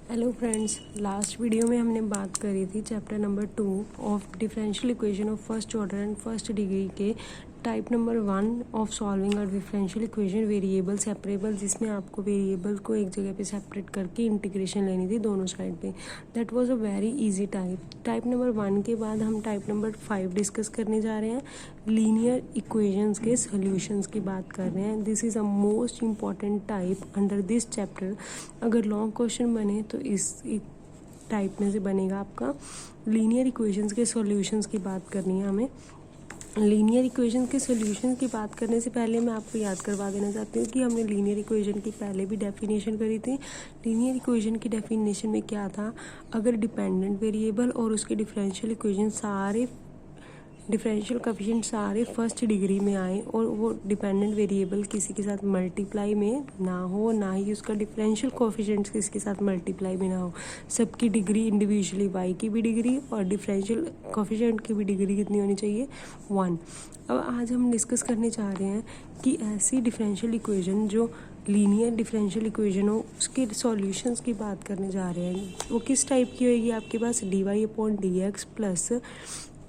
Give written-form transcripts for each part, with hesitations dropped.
Hello friends, last video में हमने बात करी थी chapter number 2 of differential equation of first order and first degree के type number 1 of solving a differential equation variable separable, जिसमें आपको वेरिएबल को एक जगह पे सेपरेट करके इंटीग्रेशन लेनी थी दोनों साइड पे। That was a very easy type number 1 के बाद हम टाइप नंबर 5 डिस्कस करने जा रहे हैं। लीनियर इक्वेशंस के सॉल्यूशंस की बात कर रहे हैं। This is a most important type under this chapter. अगर लॉन्ग क्वेश्चन बने तो इस टाइप में से बनेगा आपका। लीनियर इक्वेशंस के सॉल्यूशंस की बात करनी है हमें। लीनियर इक्वेशन के सॉल्यूशन की बात करने से पहले मैं आपको याद करवा देना चाहती हूँ कि हमने लीनियर इक्वेशन की पहले भी डेफिनेशन करी थी। लीनियर इक्वेशन की डेफिनेशन में क्या था, अगर डिपेंडेंट वेरिएबल और उसके डिफरेंशियल कोएफिशिएंट सारे फर्स्ट डिग्री में आए और वो डिपेंडेंट वेरिएबल किसी के साथ मल्टीप्लाई में ना हो, ना ही उसका डिफरेंशियल कोएफिशिएंट किसी के साथ मल्टीप्लाई में ना हो, सबकी डिग्री इंडिविजुअली y की भी डिग्री और डिफरेंशियल कोएफिशिएंट की भी डिग्री कितनी होनी चाहिए, 1। अब आज हम डिस्कस करने चाह रहे हैं कि ऐसी डिफरेंशियल इक्वेशन जो लीनियर डिफरेंशियल इक्वेशन हो उसके सॉल्यूशंस की बात करने जा रहे हैं। वो किस टाइप की होगी, आपके पास dy/dx plus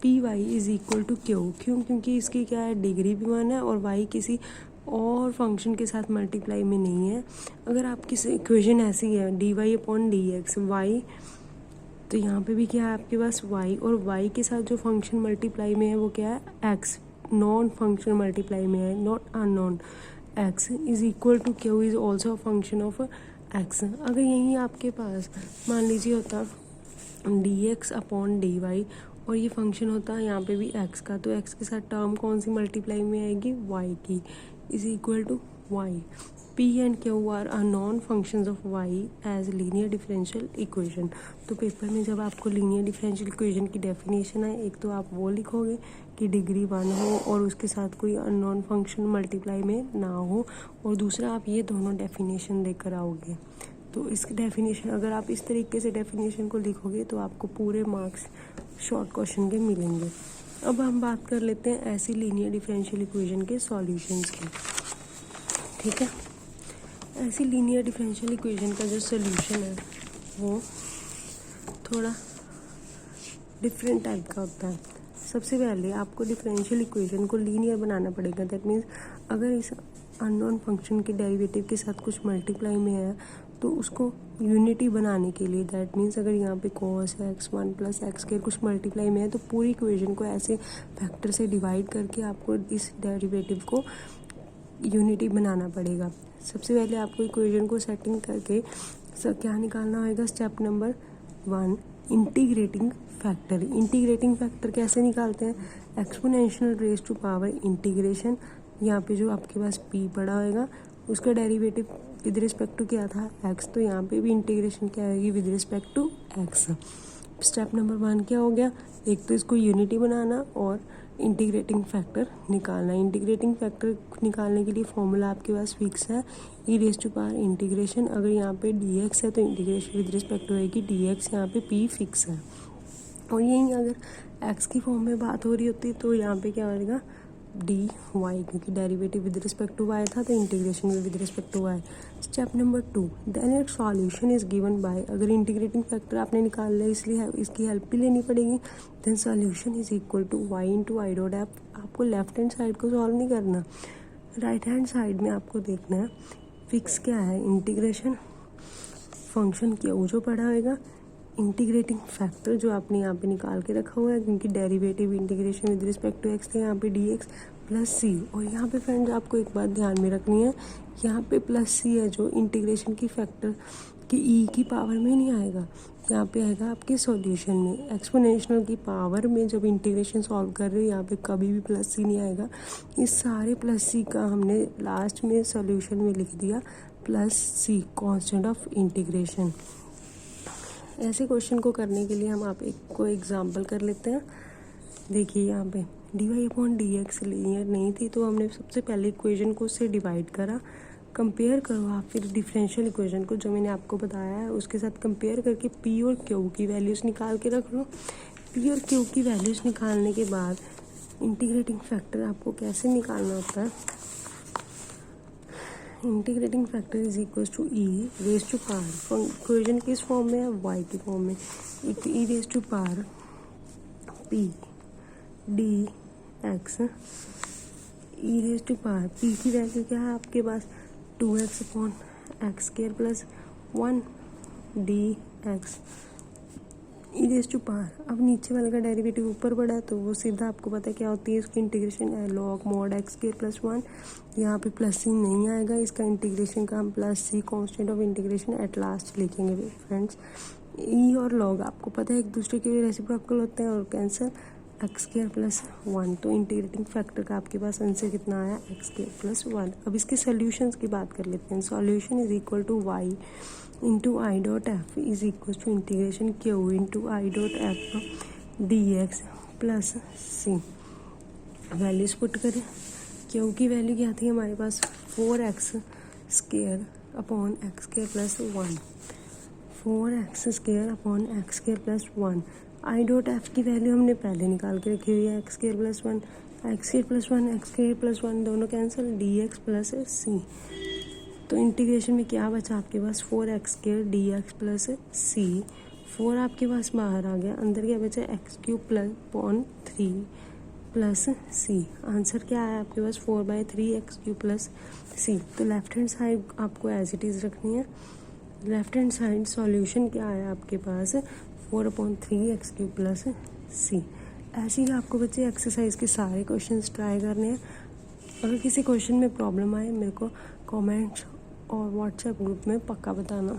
P Y is equal to Q, क्योंकि इसकी क्या है, डिग्री भी 1 है और y किसी और फंक्शन के साथ मल्टीप्लाई में नहीं है। अगर आपकी इक्वेशन ऐसी है dy/dx y, तो यहाँ पे भी क्या है आपके पास y, और y के साथ जो फंक्शन मल्टीप्लाई में है वो क्या है, x। नॉन फंक्शन मल्टीप्लाई में है, not unknown. x is equal to Q is also a function of x। अगर यहीं आपके पास मान लीजिए होता dx/dy और ये फंक्शन होता है यहाँ पे भी x का, तो x के साथ टर्म कौन सी मल्टीप्लाई में आएगी, y की, is equal to y। p and q are non functions of y as linear differential equation. तो पेपर में जब आपको लीनियर डिफरेंशियल इक्वेशन की डेफिनेशन है, एक तो आप वो लिखोगे कि डिग्री 1 हो और उसके साथ कोई अननोन फंक्शन मल्टीप्लाई में ना हो, और दूसरा आप ये दोनों डेफिनेशन लेकर आओगे। तो इस डेफिनेशन, अगर आप इस तरीके से डेफिनेशन को लिखोगे तो आपको पूरे मार्क्स शॉर्ट क्वेश्चन के मिलेंगे। अब हम बात कर लेते हैं ऐसी लीनियर डिफरेंशियल इक्वेशन के सॉल्यूशंस की। ठीक है, ऐसी लीनियर डिफरेंशियल इक्वेशन का जो सॉल्यूशन है वो थोड़ा डिफरेंट टाइप का होता है। सबसे पहले आपको डिफरेंशियल इक्वेशन को लीनियर बनाना पड़ेगा। दैट मीन्स अगर इस अननोन फंक्शन के डेरिवेटिव के साथ कुछ मल्टीप्लाई में है तो उसको यूनिटी बनाने के लिए, दैट मीन्स अगर यहाँ पे cos x 1 प्लस एक्स के कुछ मल्टीप्लाई में है तो पूरी इक्वेशन को ऐसे फैक्टर से डिवाइड करके आपको इस डेरिवेटिव को यूनिटी बनाना पड़ेगा। सबसे पहले आपको इक्वेशन को सेटिंग करके क्या निकालना होगा, step number 1 integrating factor. Integrating factor कैसे निकालते हैं, exponential raise to power integration. यहाँ पे जो आपके पास p पड़ा होगा उसका डेरिवेटिव विद रिस्पेक्ट टू क्या था, x, तो यहाँ पे भी इंटीग्रेशन क्या आएगी, with respect to x। Step number 1 क्या हो गया, एक तो इसको यूनिटी बनाना और इंटीग्रेटिंग फैक्टर निकालना। इंटीग्रेटिंग फैक्टर निकालने के लिए फॉर्मूला आपके पास फिक्स है, ई रेज टू पावर इंटीग्रेशन। अगर यहाँ पे dx है तो इंटीग्रेशन विद रिस्पेक्ट टू होगी dx, यहाँ पे p फिक्स है। और यही अगर x की फॉर्म में बात हो रही होती तो यहाँ पे क्या होगा, dy, क्योंकि derivative with respect to y था तो इंटीग्रेशन भी with respect to y। Step number 2 then it solution is given by, अगर इंटीग्रेटिंग फैक्टर आपने निकाल लिया इसलिए इसकी हेल्प भी लेनी पड़ेगी। Then solution is equal to y into I dot F. आपको लेफ्ट हैंड साइड को सॉल्व नहीं करना, राइट हैंड साइड में आपको देखना है फिक्स क्या है, इंटीग्रेशन फंक्शन क्यू जो पड़ा होगा, इंटीग्रेटिंग फैक्टर जो आपने यहाँ पे निकाल के रखा हुआ है, क्योंकि derivative integration with respect to x थे, यहाँ पे dx प्लस सी। और यहाँ पे फ्रेंड्स आपको एक बात ध्यान में रखनी है, यहाँ पे प्लस सी है जो इंटीग्रेशन की फैक्टर की ई की पावर में नहीं आएगा, यहाँ पे आएगा आपके सॉल्यूशन में। एक्सपोनेंशियल की पावर में जब इंटीग्रेशन सॉल्व कर रहे हो यहाँ पे कभी भी प्लस सी नहीं आएगा। इस सारे प्लस सी का हमने लास्ट में सॉल्यूशन में लिख दिया plus C, constant of integration. ऐसे क्वेश्चन को करने के लिए हम आप एक को एग्जांपल कर लेते हैं। देखिए यहाँ पे dy/dx लीनियर नहीं थी तो हमने सबसे पहले इक्वेशन को उससे डिवाइड करा। कंपेयर करो आप फिर डिफरेंशियल इक्वेशन को जो मैंने आपको बताया है उसके साथ कंपेयर करके p और q की वैल्यूज़ निकाल के रख लो। p और q की वैल्यूज़ निकालने के बाद इंटीग्रेटिंग फैक्टर आपको कैसे निकालना होता है, integrating factor is equal to e raise to power. Equation किस फॉर्म में है, वाई की फॉर्म में। E raise to power p d x, e raise to power p की वैल्यू क्या है आपके पास, 2x upon x square plus 1 d x e raise to power. अब नीचे वाले का डेरिवेटिव ऊपर बढ़ा है तो वो सीधा आपको पता है क्या होती है, इसकी इंटीग्रेशन है log mod x square plus 1। यहाँ पे प्लस सी नहीं आएगा, इसका इंटीग्रेशन का हम plus C constant of integration at last लिखेंगे फ्रेंड्स। ई और लॉग आपको पता है एक दूसरे के रेसिप्रोकल होते हैं और कैंसर एक्स स्क्वायर प्लस 1। तो इंटीग्रेटिंग फैक्टर का आपके पास आंसर कितना आया, एक्स स्क्वायर प्लस 1। अब इसके सॉल्यूशंस की बात कर लेते हैं। Solution is equal to Y into I dot F is equal to integration Q into I dot F D x plus C. Values put करें, क्यू की वैल्यू क्या थी हमारे पास, 4x square upon x square plus 1, 4x square upon x square plus 1। I dot F की value हमने पहले निकाल के रखी हुई है, X square plus 1, X square plus 1, X square plus 1 दोनों cancel, d x plus c. तो इंटीग्रेशन में क्या बचा आपके पास, 4x square d x plus c. 4 आपके पास बाहर आ गया, अंदर क्या बचा, x cube plus upon 3 plus c. Answer क्या आया आपके पास, 4/3 एक्स क्यूब प्लस सी। तो लेफ्ट हैंड साइड आपको एज इट इज़ रखनी है। लेफ्ट हैंड साइड सॉल्यूशन क्या आया आपके पास, 4/3 एक्स क्यूब प्लस सी। ऐसे ही आपको बच्चे एक्सरसाइज के सारे क्वेश्चंस ट्राई करने हैं। अगर किसी क्वेश्चन में प्रॉब्लम आए मेरे को कमेंट्स और व्हाट्सएप ग्रुप में पक्का बताना।